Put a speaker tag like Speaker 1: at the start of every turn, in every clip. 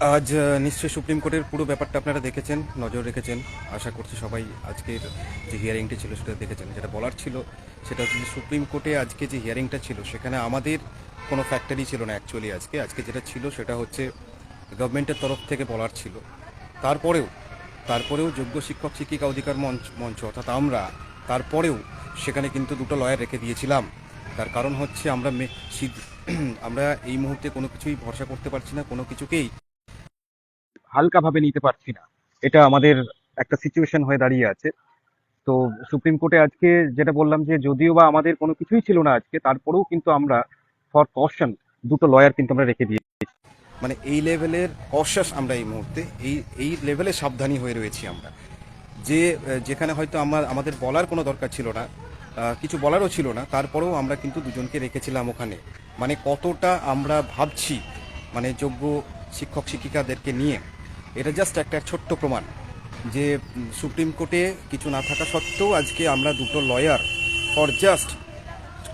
Speaker 1: আজ নিশ্চয়ই সুপ্রিম কোর্টের পুরো ব্যাপারটা আপনারা দেখেছেন, নজর রেখেছেন। আশা করছি সবাই আজকের যে হিয়ারিংটি ছিল সেটা দেখেছেন। যেটা বলার ছিল সেটা হচ্ছে যে সুপ্রিম কোর্টে আজকে যে হিয়ারিংটা ছিল সেখানে আমাদের কোনো ফ্যাক্টরই ছিল না অ্যাকচুয়ালি। আজকে যেটা ছিল সেটা হচ্ছে গভর্নমেন্টের তরফ থেকে বলার ছিল। তারপরেও তারপরেও যোগ্য শিক্ষক শিক্ষিকা অধিকার মঞ্চ অর্থাৎ আমরা তারপরেও সেখানে কিন্তু দুটো লয়ার রেখে দিয়েছিলাম। তার কারণ হচ্ছে আমরা এই মুহূর্তে কোনো কিছুই ভরসা করতে পারছি না, কোনো কিছুকেই হালকাভাবে নিতে পারছি না। এটা আমাদের একটা সিচুয়েশন হয়ে দাঁড়িয়ে আছে। তো সুপ্রিম কোর্টে আজকে যেটা বললাম যে যদিও বা আমাদের কোনো কিছুই ছিল না আজকে, তারপরেও কিন্তু আমরা ফর কশন দুটো লয়ার কিন্তু আমরা রেখে দিয়েছি। মানে এই লেভেলের কশাস আমরা এই মুহূর্তে এই লেভেলে সাবধানী হয়ে রয়েছি আমরা, যে যেখানে হয়তো আমাদের বলার কোনো দরকার ছিল না, কিছু বলারও ছিল না, তারপরেও আমরা কিন্তু দুজনকে রেখেছিলাম ওখানে। মানে কতটা আমরা ভাবছি মানে যোগ্য শিক্ষক শিক্ষিকাদেরকে নিয়ে। এটা জাস্ট একটা ছোট্ট প্রমাণ যে সুপ্রিম কোর্টে কিছু না থাকা সত্ত্বেও আজকে আমরা দুটো লয়ার ফর জাস্ট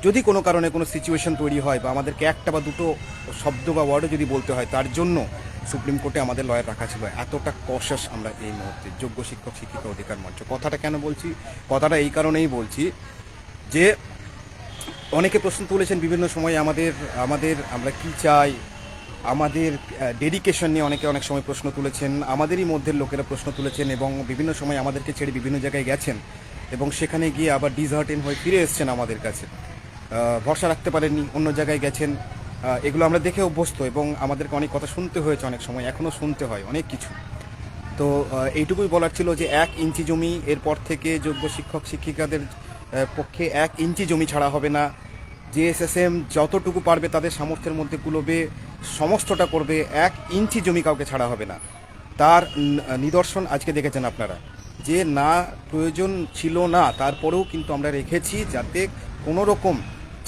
Speaker 1: যদি কোনো কারণে কোনো সিচুয়েশন তৈরি হয় বা আমাদেরকে একটা বা দুটো শব্দ বা ওয়ার্ডও যদি বলতে হয় তার জন্য সুপ্রিম কোর্টে আমাদের লয়ার রাখা ছিল। এতটা কশাস আমরা এই মুহূর্তে যোগ্য শিক্ষক শিক্ষিকা অধিকার মঞ্চ। কথাটা কেন বলছি? কথাটা এই কারণেই বলছি যে অনেকে প্রশ্ন তুলেছেন বিভিন্ন সময় আমাদের আমাদের আমরা কি চাই, আমাদের ডেডিকেশন নিয়ে অনেকে অনেক সময় প্রশ্ন তুলেছেন, আমাদেরই মধ্যের লোকেরা প্রশ্ন তুলেছেন এবং বিভিন্ন সময় আমাদেরকে ছেড়ে বিভিন্ন জায়গায় গেছেন এবং সেখানে গিয়ে আবার ডিসহার্টেন হয়ে ফিরে এসছেন আমাদের কাছে। ভরসা রাখতে পারেননি, অন্য জায়গায় গেছেন। এগুলো আমরা দেখে অভ্যস্ত এবং আমাদেরকে অনেক কথা শুনতে হয়েছে, অনেক সময় এখনও শুনতে হয় অনেক কিছু। তো এইটুকুই বলার ছিল যে 1 ইঞ্চি জমি এরপর থেকে যোগ্য শিক্ষক শিক্ষিকাদের পক্ষে 1 ইঞ্চি জমি ছাড়া হবে না। জেএসএসএম যতটুকু পারবে তাদের সামর্থ্যের মধ্যে কুলোবে, সমস্তটা করবে। 1 ইঞ্চি জমি কাউকে ছাড়া হবে না। তার নিদর্শন আজকে দেখেছেন আপনারা, যে না প্রয়োজন ছিল না তারপরেও কিন্তু আমরা রেখেছি যাতে কোনো রকম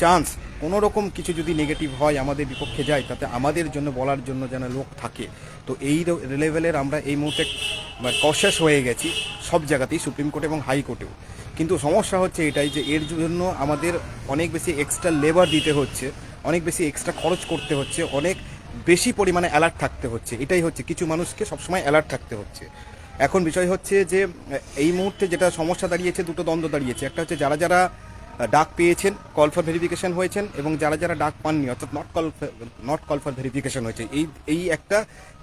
Speaker 1: চান্স, কোনো রকম কিছু যদি নেগেটিভ হয় আমাদের বিপক্ষে যায় তাতে আমাদের জন্য বলার জন্য যেন লোক থাকে। তো এই লেভেলের আমরা এই মুহূর্তে কশাস হয়ে গেছি সব জায়গাতেই, সুপ্রিম কোর্ট এবং হাইকোর্টেও। কিন্তু সমস্যা হচ্ছে এটাই যে এর জন্য আমাদের অনেক বেশি এক্সট্রা লেবার দিতে হচ্ছে, অনেক বেশি এক্সট্রা খরচ করতে হচ্ছে, অনেক বেশি পরিমাণে অ্যালার্ট থাকতে হচ্ছে। এটাই হচ্ছে, কিছু মানুষকে সবসময় অ্যালার্ট থাকতে হচ্ছে। এখন বিষয় হচ্ছে যে এই মুহূর্তে যেটা সমস্যা দাঁড়িয়েছে, দুটো দ্বন্দ্ব দাঁড়িয়েছে। একটা হচ্ছে যারা যারা ডাক পেয়েছেন, কল ফর ভেরিফিকেশন হয়েছেন, এবং যারা যারা ডাক পাননি অর্থাৎ নট কল ফর ভেরিফিকেশন হয়েছে, এই একটা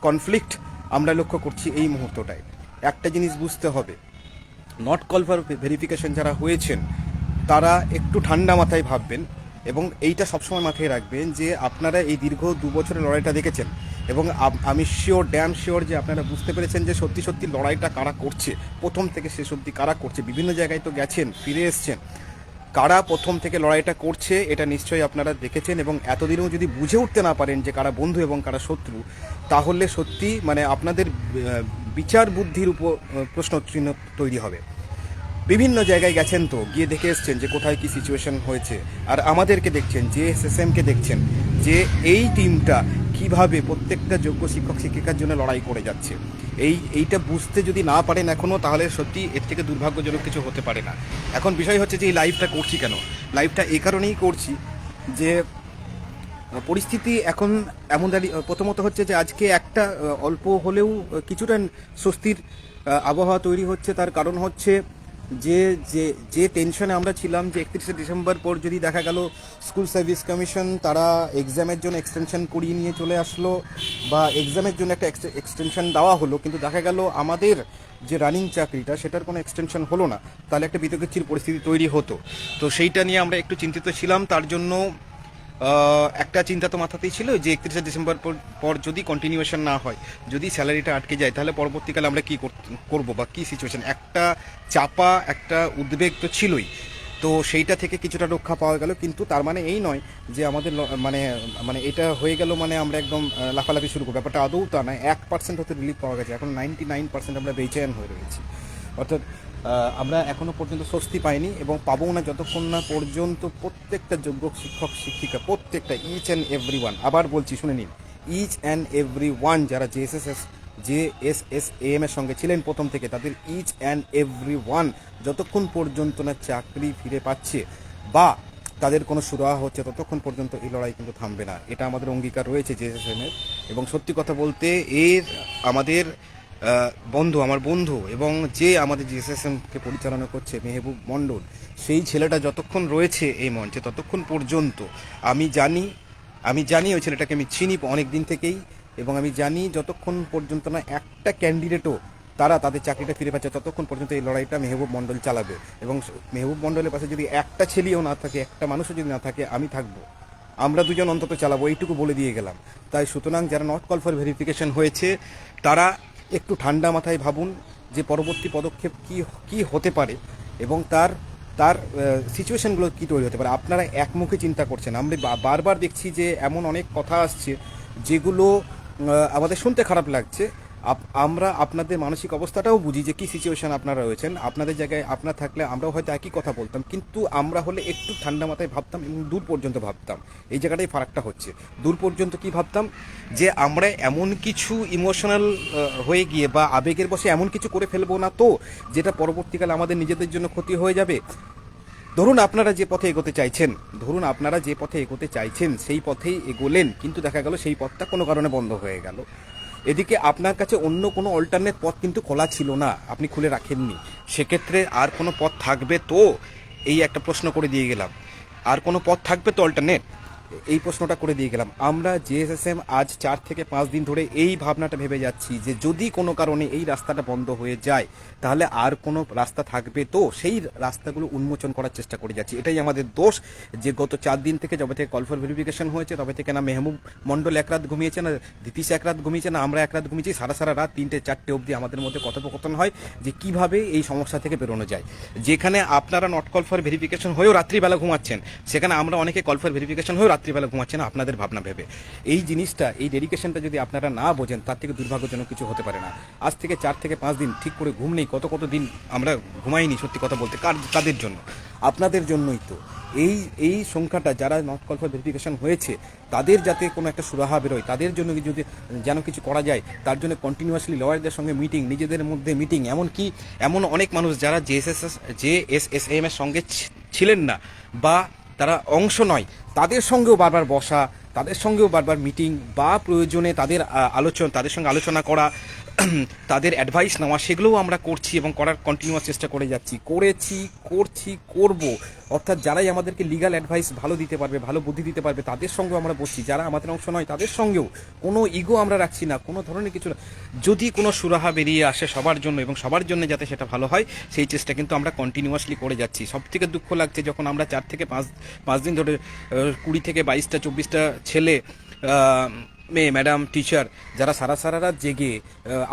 Speaker 1: কনফ্লিক্ট আমরা লক্ষ্য করছি এই মুহূর্তটায়। একটা জিনিস বুঝতে হবে, নট কল ফর ভেরিফিকেশন যারা হয়েছেন তারা একটু ঠান্ডা মাথায় ভাববেন এবং এইটা সবসময় মাথায় রাখবেন যে আপনারা এই দীর্ঘ 2 বছরের লড়াইটা দেখেছেন এবং আমি শিওর, ড্যাম শিওর যে আপনারা বুঝতে পেরেছেন যে সত্যি সত্যি লড়াইটা কারা করছে, প্রথম থেকে শেষ অবধি কারা করছে। বিভিন্ন জায়গায় তো গেছেন, ফিরে এসছেন, কারা প্রথম থেকে লড়াইটা করছে এটা নিশ্চয়ই আপনারা দেখেছেন। এবং এতদিনেও যদি বুঝে উঠতে না পারেন যে কারা বন্ধু এবং কারা শত্রু, তাহলে সত্যি মানে আপনাদের বিচার বুদ্ধির উপর প্রশ্ন চিহ্ন তৈরি হবে। বিভিন্ন জায়গায় গেছেন, তো গিয়ে দেখে এসছেন যে কোথায় কি সিচুয়েশন হয়েছে, আর আমাদেরকে দেখছেন, যে এসএসএমকে দেখছেন যে এই টিমটা কিভাবে প্রত্যেকটা যোগ্য শিক্ষক শিক্ষিকার জন্য লড়াই করে যাচ্ছে। এইটা বুঝতে যদি না পারেন এখনও, তাহলে সত্যি এর থেকে দুর্ভাগ্যজনক কিছু হতে পারে না। এখন বিষয় হচ্ছে যে এই লাইভটা করছি কেন। লাইভটা এই কারণেই করছি যে পরিস্থিতি এখন এমন দাঁড়িয়ে, প্রথমত হচ্ছে যে আজকে একটা অল্প হলেও কিছুটা স্বস্তির আবহাওয়া তৈরি হচ্ছে। তার কারণ হচ্ছে যে যে যে টেনশনে আমরা ছিলাম যে 31শে ডিসেম্বর পর যদি দেখা গেল স্কুল সার্ভিস কমিশন তারা এক্সামের জন্য এক্সটেনশন করিয়ে নিয়ে চলে আসলো বা এক্সামের জন্য একটা এক্সটেনশন দেওয়া হলো, কিন্তু দেখা গেল আমাদের যে রানিং চাকরিটা সেটার কোনো এক্সটেনশন হলো না, তাহলে একটা বিতর্কিত পরিস্থিতি তৈরি হতো। তো সেইটা নিয়ে আমরা একটু চিন্তিত ছিলাম। তার জন্য একটা চিন্তা তো মাথাতেই ছিল যে 31শে ডিসেম্বর পর যদি কন্টিনিউয়েশন না হয়, যদি স্যালারিটা আটকে যায়, তাহলে পরবর্তীকালে আমরা কী করবো বা কী সিচুয়েশন, একটা চাপা একটা উদ্বেগ তো ছিলই। তো সেইটা থেকে কিছুটা রক্ষা পাওয়া গেল, কিন্তু তার মানে এই নয় যে আমাদের মানে মানে এটা হয়ে গেল মানে আমরা একদম লাফালাফি শুরু করবো, ব্যাপারটা আদৌ তা নয়। 1% হতে রিলিফ পাওয়া গেছে, এখন 99% আমরা বেচেন হয়ে রয়েছি। অর্থাৎ আমরা এখনো পর্যন্ত স্বস্তি পাইনি এবং পাবো না যতক্ষণ না পর্যন্ত প্রত্যেকটা যোগ্য শিক্ষক শিক্ষিকা, প্রত্যেকটা ইচ অ্যান্ড এভরি ওয়ান, আবার বলছি শুনে নিন, ইচ অ্যান্ড এভরি ওয়ান যারা জেএসএসএম এর সঙ্গে ছিলেন প্রথম থেকে, তাদের ইচ অ্যান্ড এভরি ওয়ান যতক্ষণ পর্যন্ত না চাকরি ফিরে পাচ্ছে বা তাদের কোনো সুরাহা হচ্ছে ততক্ষণ পর্যন্ত এই লড়াই কিন্তু থামবে না। এটা আমাদের অঙ্গীকার রয়েছে জেএসএসএমের। এবং সত্যি কথা বলতে এর আমাদের বন্ধু, আমার বন্ধু এবং যে আমাদের জেএসএসএমকে পরিচালনা করছে মেহবুব মণ্ডল, সেই ছেলেটা যতক্ষণ রয়েছে এই মঞ্চে ততক্ষণ পর্যন্ত আমি জানি ওই ছেলেটাকে আমি চিনি অনেক দিন থেকেই। এবং আমি জানি যতক্ষণ পর্যন্ত না একটা ক্যান্ডিডেটও তারা তাদের চাকরিটা ফিরে পাচ্ছে ততক্ষণ পর্যন্ত এই লড়াইটা মেহবুব মণ্ডল চালাবে। এবং মেহবুব মণ্ডলের পাশে যদি একটা ছেলেও না থাকে, একটা মানুষও যদি না থাকে, আমি থাকবো, আমরা দুজন অন্তত চালাবো, এইটুকু বলে দিয়ে গেলাম। তাই সুতরাং যারা নট কল ফর ভেরিফিকেশন হয়েছে তারা একটু ঠান্ডা মাথায় ভাবুন যে পরবর্তী পদক্ষেপ কি হতে পারে এবং তার তার সিচুয়েশনগুলো কী তৈরি হতে পারে। আপনারা একমুখে চিন্তা করছেন, আমরা বারবার দেখছি যে এমন অনেক কথা আসছে যেগুলো আমাদের শুনতে খারাপ লাগছে। আমরা আপনাদের মানসিক অবস্থাটাও বুঝি যে কী সিচুয়েশন আপনারা রয়েছেন। আপনাদের জায়গায় আপনার থাকলে আমরাও হয়তো একই কথা বলতাম, কিন্তু আমরা হলে একটু ঠান্ডা মাথায় ভাবতাম এবং দূর পর্যন্ত ভাবতাম। এই জায়গাটাই ফারাকটা হচ্ছে। দূর পর্যন্ত কি ভাবতাম যে আমরা এমন কিছু ইমোশনাল হয়ে গিয়ে বা আবেগের বশে এমন কিছু করে ফেলবো না তো যেটা পরবর্তীকালে আমাদের নিজেদের জন্য ক্ষতি হয়ে যাবে। ধরুন আপনারা যে পথে এগোতে চাইছেন সেই পথেই এগোলেন, কিন্তু দেখা গেল সেই পথটা কোনো কারণে বন্ধ হয়ে গেল। এদিকে আপনার কাছে অন্য কোনো অল্টারনেট পথ কিন্তু খোলা ছিল না, আপনি খুলে রাখেননি। সেক্ষেত্রে আর কোনো পথ থাকবে তো, এই একটা প্রশ্ন করে দিয়ে গেলাম। আর কোনো পথ থাকবে তো অল্টারনেট, এই প্রশ্নটা করে দিয়ে গেলাম। আমরা জেএসএসএম আজ 4 থেকে 5 দিন ধরে এই ভাবনাটা ভেবে যাচ্ছি যে যদি কোনো কারণে এই রাস্তাটা বন্ধ হয়ে যায় তাহলে আর কোনো রাস্তা থাকবে তো, সেই রাস্তাগুলো উন্মোচন করার চেষ্টা করে যাচ্ছি। এটাই আমাদের দোষ যে গত 4 দিন থেকে যবে থেকে কল ফর ভেরিফিকেশন হয়েছে তবে থেকে না মেহবুব মণ্ডল এক রাত ঘুমিয়েছে, না দীপিস এক রাত ঘুমিয়েছে, না আমরা এক রাত ঘুমিয়েছি। সারা রাত 3টে-4টে অবধি আমাদের মধ্যে কথোপকথন হয় যে কিভাবে এই সমস্যা থেকে বেরোনো যায়। যেখানে আপনারা নট কল ফর ভেরিফিকেশন হয়েও রাত্রিবেলা ঘুমাচ্ছেন, সেখানে আমরা অনেকে কল ফর ভেরিফিকেশন হয়েও রাত্রিবেলা ঘুমাচ্ছেন আপনাদের ভাবনা ভেবে। এই জিনিসটা, এই ডেডিকেশনটা যদি আপনারা না বোঝেন তার থেকে দুর্ভাগ্যজনক কিছু হতে পারে না। আজ থেকে 4 থেকে 5 দিন ঠিক করে ঘুম নেই, কত দিন আমরা ঘুমাইনি। সত্যি কথা বলতে কাদের জন্য? আপনাদের জন্যই তো। এই সংখ্যাটা যারা নট কল ফর ভেরিফিকেশন হয়েছে তাদের যাতে কোনো একটা সুরাহা বেরোয়, তাদের জন্য যদি যেন কিছু করা যায়, তার জন্য কন্টিনিউয়াসলি লয়ারদের সঙ্গে মিটিং, নিজেদের মধ্যে মিটিং। এমন অনেক মানুষ যারা জেএসএসএম এর সঙ্গে ছিলেন না বা তারা অংশ নয়, তাদের সঙ্গেও বারবার বসা, তাদের সঙ্গেও বারবার মিটিং, বা প্রয়োজনে তাদের সঙ্গে আলোচনা করা, তাদের অ্যাডভাইস নেওয়া, সেগুলোও আমরা করছি এবং করার কন্টিনিউয়াস চেষ্টা করে যাচ্ছি, করব। অর্থাৎ যারাই আমাদেরকে লিগ্যাল অ্যাডভাইস ভালো দিতে পারবে, ভালো বুদ্ধি দিতে পারবে, তাদের সঙ্গেও আমরা বসছি। যারা আমাদের অংশ নয় তাদের সঙ্গেও কোনো ইগো আমরা রাখছি না, কোনো ধরনের কিছু না। যদি কোনো সুরাহা বেরিয়ে আসে সবার জন্য এবং সবার জন্য যাতে সেটা ভালো হয়, সেই চেষ্টা কিন্তু আমরা কন্টিনিউয়াসলি করে যাচ্ছি। সবথেকে দুঃখ লাগছে যখন আমরা 4 থেকে 5 দিন ধরে 20 থেকে 22টা 24টা ছেলে, মেয়ে, ম্যাডাম, টিচার, যারা সারা রাত জেগে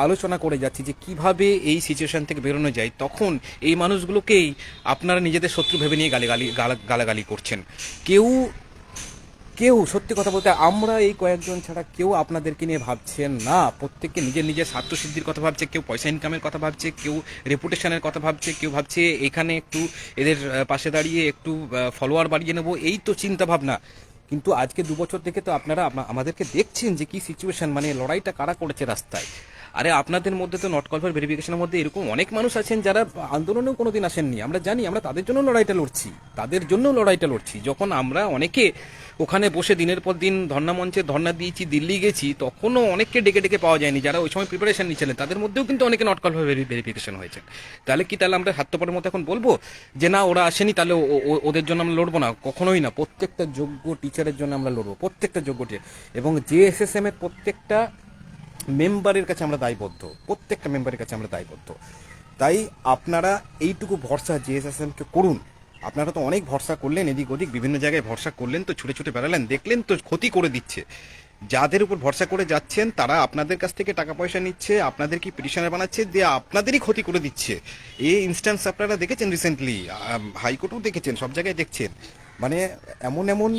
Speaker 1: আলোচনা করে যাচ্ছি যে কিভাবে এই সিচুয়েশন থেকে বেরোনো যায়, তখন এই মানুষগুলোকেই আপনারা নিজেদের শত্রু ভেবে নিয়ে গালাগালি করছেন। কেউ সত্যি কথা বলতে আমরা এই কয়েকজন ছাড়া কেউ আপনাদেরকে নিয়ে ভাবছেন না। প্রত্যেককে নিজের স্বার্থসিদ্ধির কথা ভাবছে, কেউ পয়সা ইনকামের কথা ভাবছে, কেউ রেপুটেশনের কথা ভাবছে, কেউ ভাবছে এখানে একটু এদের পাশে দাঁড়িয়ে একটু ফলোয়ার বাড়িয়ে নেবো, এই তো চিন্তা ভাবনা। কিন্তু আজকে 2 বছর থেকে তো আপনারা আমাদেরকে দেখছেন যে কি সিচুয়েশন, মানে লড়াইটা কারা করেছে রাস্তায়। আরে আপনাদের মধ্যে তো নট কল ফর ভেরিফিকেশনের মধ্যে এরকম অনেক মানুষ আছেন যারা আন্দোলনেও কোনোদিন আসেননি। আমরা জানি, আমরা তাদের জন্য লড়াইটা লড়ছি। যখন আমরা অনেকে ওখানে বসে দিনের পর দিন ধর্ণা মঞ্চে ধর্ণা দিয়েছি, দিল্লি গেছি, তখনও অনেককে ডেকে পাওয়া যায়নি যারা ওই সময় প্রিপারেশন নিচ্ছিলেন। তাদের মধ্যেও কিন্তু অনেকে নট কল ফর ভেরিফিকেশন হয়েছে। তাহলে আমরা হাতপরের মতো এখন বলবো যে না ওরা আসেনি, তাহলে ওদের জন্য আমরা লড়বো না? কখনোই না। প্রত্যেকটা যোগ্য টিচারের জন্য আমরা লড়বো, প্রত্যেকটা যোগ্য টিচার। এবং জেএসএসএম এর প্রত্যেকটা মেম্বারের কাছে আমরা দায়বদ্ধ। তাই আপনারা এইটুকু ভরসা জেএসএসএমকে করুন। আপনারা তো অনেক ভরসা করলেন, এদিক ওদিক বিভিন্ন জায়গায় ভরসা করলেন, তো ছুটে বেড়ালেন, দেখলেন তো ক্ষতি করে দিচ্ছে। যাদের উপর ভরসা করে যাচ্ছেন তারা আপনাদের কাছ থেকে টাকা পয়সা নিচ্ছে, আপনাদের কি পিটিশনার বানাচ্ছে, দিয়ে আপনাদেরই ক্ষতি করে দিচ্ছে। এই ইনস্ট্যান্স আপনারা দেখেছেন রিসেন্টলি, হাইকোর্টেও দেখেছেন, সব জায়গায় দেখছেন। মানে এমন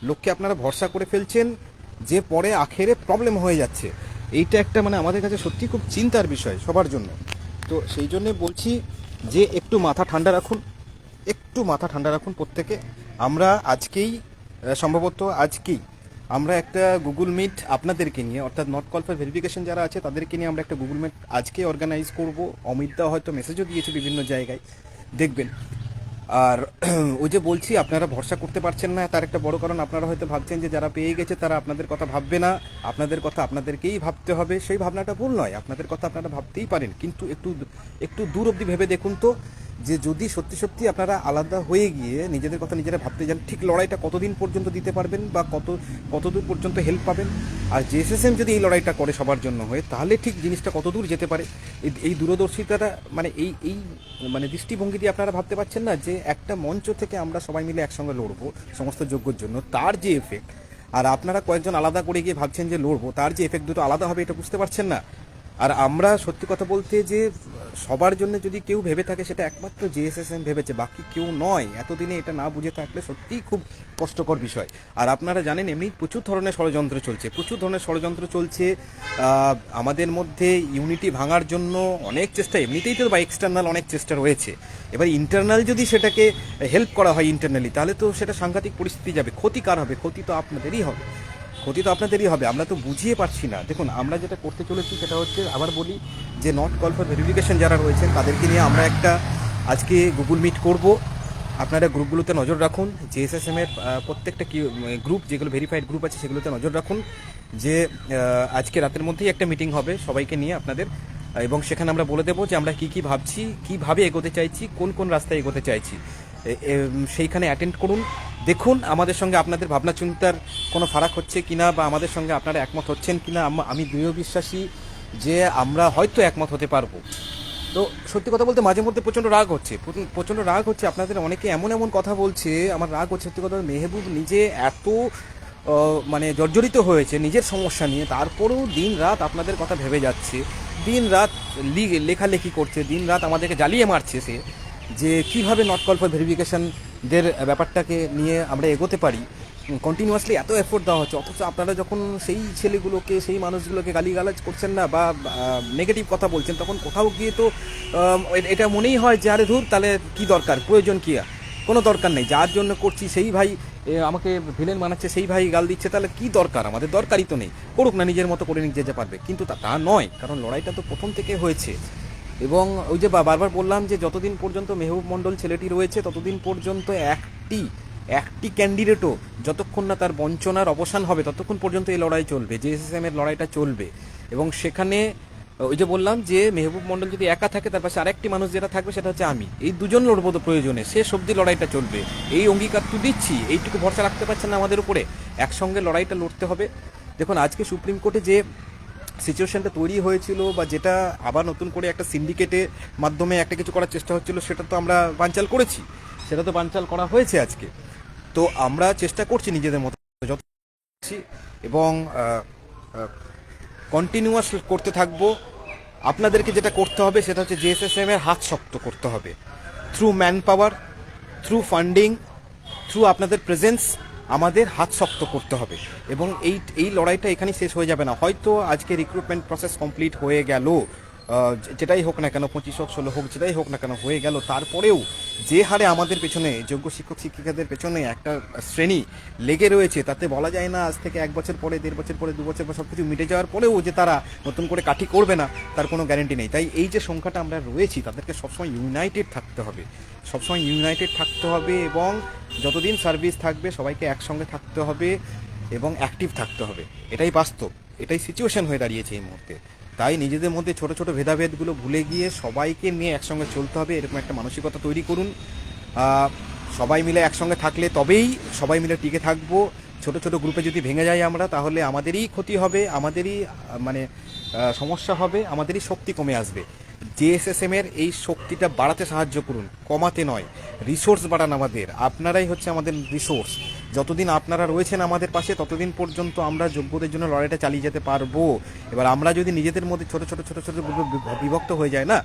Speaker 1: লোককে আপনারা ভরসা করে ফেলছেন যে পরে আখেরে প্রবলেম হয়ে যাচ্ছে। এইটা একটা মানে আমাদের কাছে সত্যি খুব চিন্তার বিষয় সবার জন্য। তো সেই জন্যে বলছি যে একটু মাথা ঠান্ডা রাখুন প্রত্যেকে। আমরা সম্ভবত আজকেই আমরা একটা গুগল মিট আপনাদেরকে নিয়ে, অর্থাৎ নট কল ফর ভেরিফিকেশন যারা আছে তাদেরকে নিয়ে আমরা একটা গুগল মিট আজকে অর্গানাইজ করব। অমিতদা হয়তো মেসেজও দিয়েছে বিভিন্ন জায়গায়, দেখবেন। আর ওই যে বলছি আপনারা ভরসা করতে পারছেন না, তার একটা বড় কারণ আপনারা হয়তো ভাবছেন যে যারা পেয়ে গেছে তারা আপনাদের কথা ভাববে না, আপনাদের কথা আপনাদেরকেই ভাবতে হবে। সেই ভাবনাটা ভুল নয়, আপনাদের কথা আপনারা ভাবতেই পারেন, কিন্তু একটু একটু দূর অবধি ভেবে দেখুন তো, যে যদি সত্যি সত্যি আপনারা আলাদা হয়ে গিয়ে নিজেদের কথা নিজেরা ভাবতে যান, ঠিক লড়াইটা কতদিন পর্যন্ত দিতে পারবেন বা কতদূর পর্যন্ত হেল্প পাবেন। আর জেএসএসএম যদি এই লড়াইটা করে সবার জন্য হয়ে, তাহলে ঠিক জিনিসটা কতদূর যেতে পারে। এই দূরদর্শিতাটা মানে এই মানে দৃষ্টিভঙ্গি দিয়ে আপনারা ভাবতে পারছেন না যে একটা মঞ্চ থেকে আমরা সবাই মিলে একসঙ্গে লড়বো সমস্ত যোগ্যর জন্য, তার যে এফেক্ট, আর আপনারা কয়েকজন আলাদা করে গিয়ে ভাবছেন যে লড়বো, তার যে এফেক্ট দুটো আলাদা হবে, এটা বুঝতে পারছেন না। আর আমরা সত্যি কথা বলতে যে সবার জন্য যদি কেউ ভেবে থাকে, সেটা একমাত্র জেএসএসএম ভেবেছে, বাকি কেউ নয়। এতদিনে এটা না বুঝে থাকলে সত্যিই খুব কষ্টকর বিষয়। আর আপনারা জানেন এমনি প্রচুর ধরনের ষড়যন্ত্র চলছে। আমাদের মধ্যে ইউনিটি ভাঙার জন্য অনেক চেষ্টা এমনিতেই তো, বা এক্সটার্নাল অনেক চেষ্টা রয়েছে। এবার ইন্টারনাল যদি সেটাকে হেল্প করা হয় ইন্টারনালি, তাহলে তো সেটা সাংঘাতিক পরিস্থিতি যাবে। ক্ষতি কার হবে? ক্ষতি তো আপনাদেরই হবে। আমরা তো বুঝিয়ে পারছি না। দেখুন, আমরা যেটা করতে চলেছি সেটা হচ্ছে, আবার বলি, যে নট কল ফর ভেরিফিকেশন যারা রয়েছেন তাদেরকে নিয়ে আমরা একটা আজকে গুগল মিট করব। আপনারা গ্রুপগুলোতে নজর রাখুন, জেএসএসএম এর প্রত্যেকটা গ্রুপ যেগুলো ভেরিফাইড গ্রুপ আছে সেগুলোতে নজর রাখুন, যে আজকে রাতের মধ্যেই একটা মিটিং হবে সবাইকে নিয়ে আপনাদের, এবং সেখানে আমরা বলে দেবো যে আমরা কি ভাবছি, কিভাবে এগোতে চাইছি, কোন রাস্তায় এগোতে চাইছি। সেইখানে অ্যাটেন্ড করুন, দেখুন আমাদের সঙ্গে আপনাদের ভাবনা চিন্তার কোনো ফারাক হচ্ছে কিনা, বা আমাদের সঙ্গে আপনারা একমত হচ্ছেন কিনা। আমি দৃঢ় বিশ্বাসী যে আমরা হয়তো একমত হতে পারবো। তো সত্যি কথা বলতে মাঝে মধ্যে প্রচণ্ড রাগ হচ্ছে আপনাদের অনেকে এমন কথা বলছে, আমার রাগ হচ্ছে সত্যি কথা। মেহবুব নিজে এত মানে জর্জরিত হয়েছে নিজের সমস্যা নিয়ে, তারপরেও দিন রাত আপনাদের কথা ভেবে যাচ্ছে, দিন রাত লেখালেখি করছে, দিন রাত আমাদেরকে জ্বালিয়ে মারছে সে, যে কিভাবে নট কল ফর ভেরিফিকেশনদের ব্যাপারটাকে নিয়ে আমরা এগোতে পারি। কন্টিনিউয়াসলি এত এফোর্ট দেওয়া হচ্ছে, অথচ আপনারা যখন সেই ছেলেগুলোকে, সেই মানুষগুলোকে গালিগালাজ করছেন না, বা নেগেটিভ কথা বলছেন, তখন কোথাও গিয়ে তো এটা মনেই হয় যে আরে ধুর, তাহলে কি দরকার, প্রয়োজন কি? কোনো দরকার নেই। যার জন্য করছি সেই ভাই আমাকে ভিলেন বানাচ্ছে, সেই ভাই গাল দিচ্ছে, তাহলে কি দরকার? আমাদের দরকারই তো নেই। করুক না, নিজের মতো করে নিয়ে যেতে পারবে। কিন্তু তা নয়, কারণ লড়াইটা তো প্রথম থেকে হয়েছে। এবং ওই যে বারবার বললাম যে যতদিন পর্যন্ত মেহবুব মণ্ডল ছেলেটি রয়েছে, ততদিন পর্যন্ত একটি ক্যান্ডিডেটও যতক্ষণ না তার বঞ্চনার অবসান হবে, ততক্ষণ পর্যন্ত এই লড়াই চলবে, জেএসএসএম এর লড়াইটা চলবে। এবং সেখানে ওই যে বললাম যে মেহবুব মণ্ডল যদি একা থাকে, তার পাশে আরেকটি মানুষ যেটা থাকবে সেটা হচ্ছে আমি, এই দুজন লড়বো তো প্রয়োজনে, শেষ অবধি লড়াইটা চলবে। এই অঙ্গীকার তো দিচ্ছি, এইটুকু ভরসা রাখতে পারছেন না আমাদের উপরে? একসঙ্গে লড়াইটা লড়তে হবে। দেখুন, আজকে সুপ্রিম কোর্টে যে সিচুয়েশনটা তৈরি হয়েছিল, বা যেটা আবার নতুন করে একটা সিন্ডিকেটের মাধ্যমে একটা কিছু করার চেষ্টা হচ্ছিল, সেটা তো আমরা বানচাল করেছি, সেটা তো বানচাল করা হয়েছে আজকে। তো আমরা চেষ্টা করছি নিজেদের মতো যত, এবং কন্টিনিউয়াস করতে থাকবো। আপনাদেরকে যেটা করতে হবে সেটা হচ্ছে জেএসএসএম এর হাত শক্ত করতে হবে, through man power, through funding, through আপনাদের প্রেজেন্স। আমাদের হাত শক্ত করতে হবে। এবং এই লড়াইটা এখানেই শেষ হয়ে যাবে না। হয়তো আজকে রিক্রুটমেন্ট প্রসেস কমপ্লিট হয়ে গেল, যেটাই হোক না কেন, 25 হোক 16 হোক, যেটাই হোক না কেন হয়ে গেল, তারপরেও যে হারে আমাদের পেছনে, যোগ্য শিক্ষক শিক্ষিকাদের পেছনে একটা শ্রেণী লেগে রয়েছে, তাতে বলা যায় না আজ থেকে 1 বছর পরে, 1.5 বছর পরে, 2 বছর পরে সব কিছু মিটে যাওয়ার পরেও যে তারা নতুন করে কাঠি করবে না, তার কোনো গ্যারেন্টি নেই। তাই এই যে সংখ্যাটা আমরা রয়েছি, তাদেরকে সবসময় ইউনাইটেড থাকতে হবে, এবং যতদিন সার্ভিস থাকবে সবাইকে একসঙ্গে থাকতে হবে এবং অ্যাক্টিভ থাকতে হবে। এটাই বাস্তব, এটাই সিচুয়েশন হয়ে দাঁড়িয়েছে এই মুহূর্তে। তাই নিজেদের মধ্যে ছোট ছোট ভেদাভেদগুলো ভুলে গিয়ে সবাইকে নিয়ে একসঙ্গে চলতে হবে, এরকম একটা মানসিকতা তৈরি করুন। সবাই মিলে একসঙ্গে থাকলে তবেই সবাই মিলে টিকে থাকবো। ছোট ছোট গ্রুপে যদি ভেঙে যাই আমরা, তাহলে আমাদেরই ক্ষতি হবে, আমাদেরই মানে সমস্যা হবে, আমাদেরই শক্তি কমে আসবে। জেএসএসএম এর এই শক্তিটা বাড়াতে সাহায্য করুন, কমাতে নয়। রিসোর্স বাড়ান আমাদের, আপনারাই হচ্ছে আমাদের রিসোর্স। যতদিন আপনারা রয়েছেন আমাদের পাশে, ততদিন পর্যন্ত আমরা যোগ্যদের জন্য লড়াইটা চালিয়ে যেতে পারবো। এবার আমরা যদি নিজেদের মধ্যে ছোট ছোট গ্রুপে বিভক্ত হয়ে যায় না,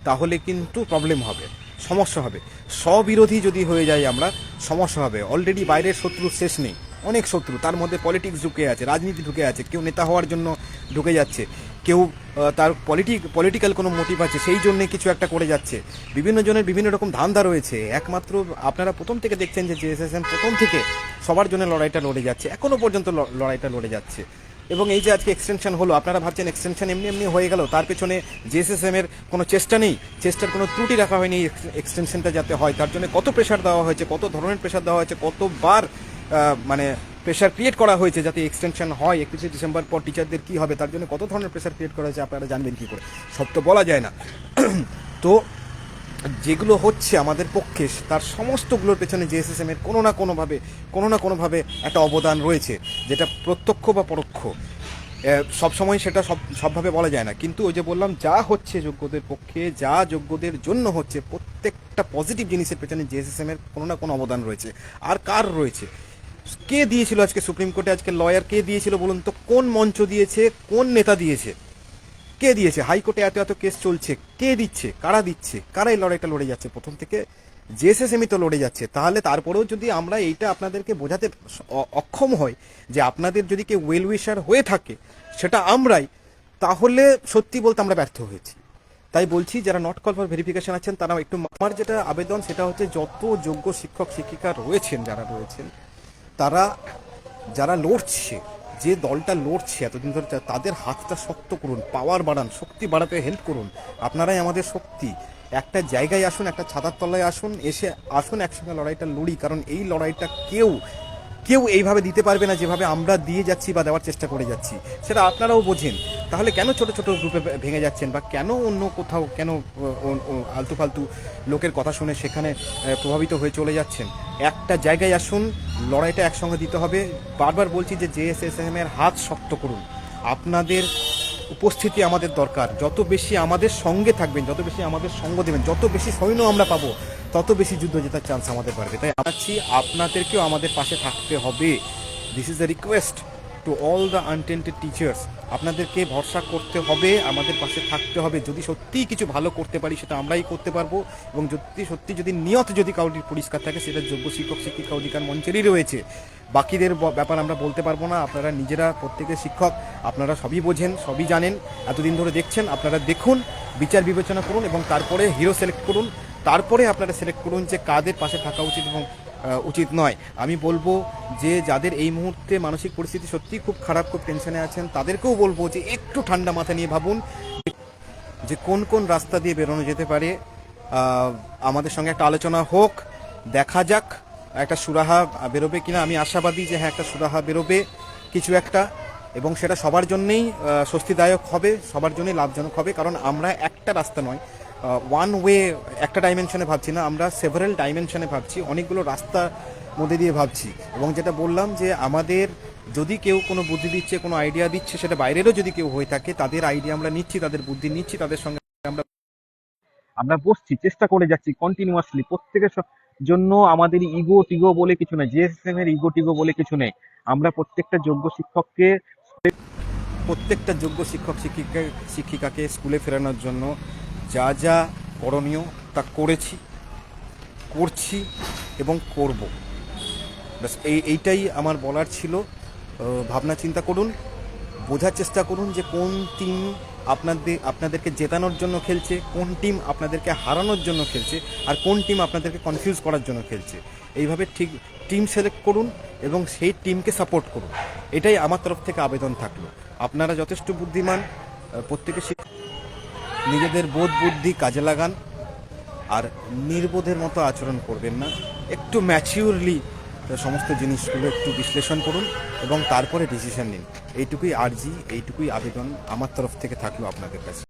Speaker 1: তাহলে কিন্তু প্রবলেম হবে, সমস্যা হবে। স্ববিরোধী যদি হয়ে যায় আমরা, সমস্যা হবে। অলরেডি বাইরের শত্রু শেষ নেই, অনেক শত্রু, তার মধ্যে পলিটিক্স ঢুকে আছে, রাজনীতি ঢুকে আছে। কেউ নেতা হওয়ার জন্য ঢুকে যাচ্ছে, কেউ তার পলিটিক্যাল কোনো মোটিভ আছে, সেই জন্যে কিছু একটা করে যাচ্ছে। বিভিন্ন জনের বিভিন্ন রকম ধান্দা রয়েছে। একমাত্র আপনারা প্রথম থেকে দেখছেন যে জেএসএসএম প্রথম থেকে সবার জন্য লড়াইটা লড়ে যাচ্ছে, এখনও পর্যন্ত লড়াইটা লড়ে যাচ্ছে। এবং এই যে আজকে এক্সটেনশন হলো, আপনারা ভাবছেন এক্সটেনশন এমনি এমনি হয়ে গেল, তার পেছনে জেএসএসএম এর কোনো চেষ্টা নেই, চেষ্টার কোনো ত্রুটি রাখা হয়নি এক্সটেনশনটা যাতে হয়, তার জন্য কত প্রেশার দেওয়া হয়েছে, কত ধরনের প্রেশার দেওয়া হয়েছে, কতবার মানে প্রেশার ক্রিয়েট করা হয়েছে যাতে এক্সটেনশন হয়। 31শে ডিসেম্বর পর টিচারদের কী হবে তার জন্য কত ধরনের প্রেশার ক্রিয়েট করা হয়েছে আপনারা জানবেন কী করে, সব তো বলা যায় না। তো যেগুলো হচ্ছে আমাদের পক্ষে তার সমস্তগুলোর পেছনে জেএসএসএম এর কোনো না কোনোভাবে একটা অবদান রয়েছে, যেটা প্রত্যক্ষ বা পরোক্ষ। সবসময় সেটা সবভাবে বলা যায় না, কিন্তু ওই যে বললাম, যা হচ্ছে যোগ্যদের পক্ষে, যা যোগ্যদের জন্য হচ্ছে, প্রত্যেকটা পজিটিভ জিনিসের পেছনে জেএসএসএম এর কোনো না কোনো অবদান রয়েছে। আর কার রয়েছে? কে দিয়েছিল আজকে সুপ্রিম কোর্টে, আজকে লয়ার কে দিয়েছিল বলুন তো? কোন মঞ্চ দিয়েছে, কোন নেতা দিয়েছে, কে দিয়েছে? হাইকোর্টে এত এত কেস চলছে, কে দিচ্ছে, কারা দিচ্ছে, কারা এই লড়াইটা লড়ে যাচ্ছে? প্রথম থেকে জেএসএসএমই তো লড়ে যাচ্ছে। তাহলে তারপরেও যদি আমরা এইটা আপনাদেরকে বোঝাতে অক্ষম হই যে আপনাদের যদি কেউ ওয়েল উইশার হয়ে থাকে সেটা আমরাই, তাহলে সত্যি বলতে আমরা ব্যর্থ হয়েছি। তাই বলছি, যারা নট কল ফর ভেরিফিকেশন আছেন তারা একটু, আমার যেটা আবেদন সেটা হচ্ছে, যত যোগ্য শিক্ষক শিক্ষিকা রয়েছেন, তারা যারা লড়ছে, যে দলটা লড়ছে এতদিন ধরে, তাদের হাতটা শক্ত করুন, পাওয়ার বাড়ান, শক্তি বাড়াতে হেল্প করুন। আপনারাই আমাদের শক্তি। একটা জায়গায় আসুন, একটা ছাতার তলায় আসুন, আসুন একসঙ্গে লড়াইটা লড়ি। কারণ এই লড়াইটা কেউ এইভাবে দিতে পারবে না যেভাবে আমরা দিয়ে যাচ্ছি বা দেওয়ার চেষ্টা করে যাচ্ছি, সেটা আপনারাও বোঝেন। তাহলে কেন ছোট ছোট গ্রুপে ভেঙে যাচ্ছেন, বা কেন অন্য কোথাও কেন আলতু ফালতু লোকের কথা শুনে সেখানে প্রভাবিত হয়ে চলে যাচ্ছেন? একটা জায়গায় আসুন, লড়াইটা একসঙ্গে দিতে হবে। বারবার বলছি যে জেএসএসএম এর হাত শক্ত করুন। আপনাদের উপস্থিতি আমাদের দরকার। যত বেশি আমাদের সঙ্গে থাকবেন, যত বেশি আমাদের সঙ্গ দেবেন, যত বেশি সৈন্য আমরা পাবো, তত বেশি যুদ্ধ জেতার চান্স আমাদের বাড়বে। তাই আছি, আপনাদেরকেও আমাদের পাশে থাকতে হবে। This is the request to all the untainted teachers. আপনাদেরকে ভরসা করতে হবে, আমাদের পাশে থাকতে হবে। যদি সত্যিই কিছু ভালো করতে পারি সেটা আমরাই করতে পারবো, এবং যদি নিয়ত যদি কাউরির পরিষ্কার থাকে, সেটা যোগ্য শিক্ষক শিক্ষিকা অধিকার মঞ্চেরই রয়েছে। বাকিদের ব্যাপার আমরা বলতে পারবো না। আপনারা নিজেরা প্রত্যেকের শিক্ষক, আপনারা সবই বোঝেন, সবই জানেন, এতদিন ধরে দেখছেন। আপনারা দেখুন, বিচার বিবেচনা করুন, এবং তারপরে হিরো সিলেক্ট করুন। তারপরে আপনারা সিলেক্ট করুন যে কাদের পাশে থাকা উচিত এবং উচিত নয়। আমি বলবো যে যাদের এই মুহূর্তে মানসিক পরিস্থিতি সত্যিই খুব খারাপ, খুব টেনশনে আছেন, তাদেরকেও বলবো যে একটু ঠান্ডা মাথা নিয়ে ভাবুন যে কোন কোন রাস্তা দিয়ে বেরোনো যেতে পারে। আমাদের সঙ্গে একটা আলোচনা হোক, দেখা যাক একটা সুরাহা বেরোবে কিনা। আমি আশাবাদী যে হ্যাঁ, একটা সুরাহা বেরোবে কিছু একটা, এবং সেটা সবার জন্যেই স্বস্তিদায়ক হবে, সবার জন্যই লাভজনক হবে। কারণ আমরা একটা রাস্তা নয়, ওয়ান ওয়ে, একটা ডাইমেনশনে ভাবছি না, আমরা সেভারেল ডাইমেনশনে ভাবছি, অনেকগুলো রাস্তার মধ্যে দিয়ে ভাবছি। এবং যেটা বললাম যে আমাদের যদি কেউ কোনো বুদ্ধি দিচ্ছে, কোনো আইডিয়া দিচ্ছে, সেটা বাইরেরও যদি কেউ হয়ে থাকে, তাদের আইডিয়া আমরা নিচ্ছি, তাদের বুদ্ধি নিচ্ছি, তাদের সঙ্গে আমরা বসছি, চেষ্টা করে যাচ্ছি কন্টিনিউয়াসলি। প্রত্যেকের জন্য আমাদের ইগো টিগো বলে কিছু নেই, জেএসএসএম এর ইগো টিগো বলে কিছু নেই। আমরা প্রত্যেকটা যোগ্য শিক্ষিকাকে স্কুলে ফেরানোর জন্য যা যা করণীয় তা করছি এবং করব। ব্যাস এইটাই আমার বলার ছিল। ভাবনা চিন্তা করুন, বোঝার চেষ্টা করুন যে কোন টিম আপনাদেরকে জেতানোর জন্য খেলছে, কোন টিম আপনাদেরকে হারানোর জন্য খেলছে, আর কোন টিম আপনাদেরকে কনফিউজ করার জন্য খেলছে। এইভাবে ঠিক টিম সিলেক্ট করুন এবং সেই টিমকে সাপোর্ট করুন। এটাই আমার তরফ থেকে আবেদন থাকলো। আপনারা যথেষ্ট বুদ্ধিমান, প্রত্যেকে নিজেদের বোধ বুদ্ধি কাজে লাগান, আর নির্বোধের মতো আচরণ করবেন না। একটু ম্যাচিউরলি সমস্ত জিনিসগুলো একটু বিশ্লেষণ করুন এবং তারপরে ডিসিশন নিন। এইটুকুই আর্জি, এইটুকুই আবেদন আমার তরফ থেকে থাকলো আপনাদের কাছে।